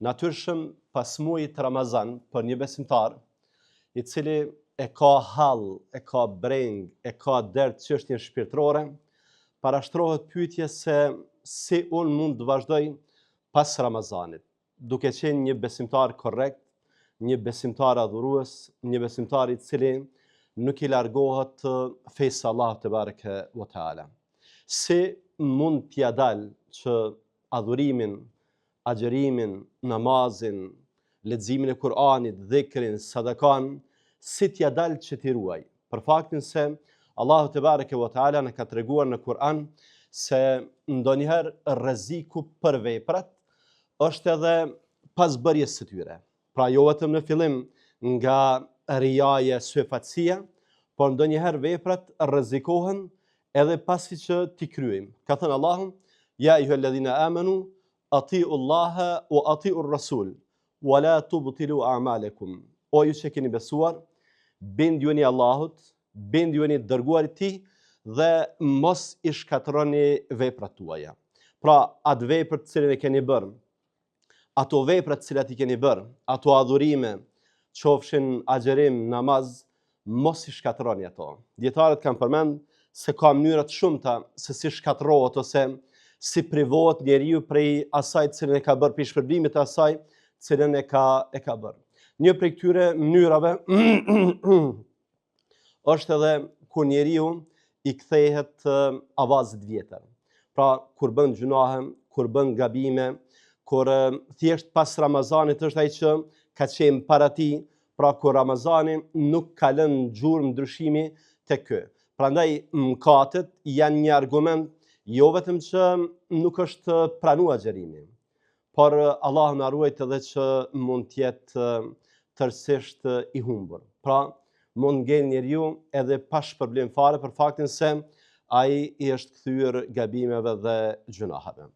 Natyrshëm pas muajit Ramazan për një besimtar, i cili e ka hall, e ka breng, e ka dert çështjen shpirtërore, parashtrohet pyetje se si unë mund të vazhdoj pas Ramazanit, duke qenë një besimtar korrekt, një besimtar adhurues, një besimtar i cili nuk i largohet fesë Allahut te bareke ve teala. Si mund t'ja dal që adhurimin, agjerimin, namazin, leximin e Kur'anit, dhikrin, sadakan, si t'ja dal që t'i ruaj, për faktin se Allahu te bareke ve teala na ka treguar në Kur'an se ndonjëherë rreziku për veprat është edhe pas bërjes së tyre. Pra jo vetëm në fillim nga riaja, syfatësia, por ndonjëherë veprat rrezikohen edhe pasi që t'i kryejmë. Ka thënë Allahu: "Ya ayyuhalladhina amanu atiu Allaha wa atiu ar-rasul wa la tubtilu a'malakum." O ju që keni besuar, bindjuni Allahut, bindjuni dërguarit të tij dhe mos i shkatërroni veprat tuaja. Pra, atë vepër të cilën e keni bërë, ato veprat të cilat i keni bërë, ato adhurime, qofshin agjerim, namaz, mos i shkatërroni ato. Dietarët kanë përmend se ka mënyra të shumta se si shkatërrohet ose si privohet njeriu prej asaj të cilën e ka bërë, prej shpërblimit të asaj të cilën e ka bërë. Një prej këtyre mënyrave është edhe kur njeriu i kthehet avazit vjetër. Pra, kur bën gjunahe, kur bën gabime, kur thjesht pas Ramazanit është ai që ka qenë para tij, pra kur Ramazani nuk ka lënë gjurmë ndryshimi tek ky. Prandaj mëkatet janë një argument jo vetëm që nuk është pranuar xherimi, por Allahu na ruajt edhe që mund të jetë tërësisht i humbur. Pra, mund ngel njeriu edhe pa shpërblim fare për faktin se ai i është kthyer gabimeve dhe gjunaheve.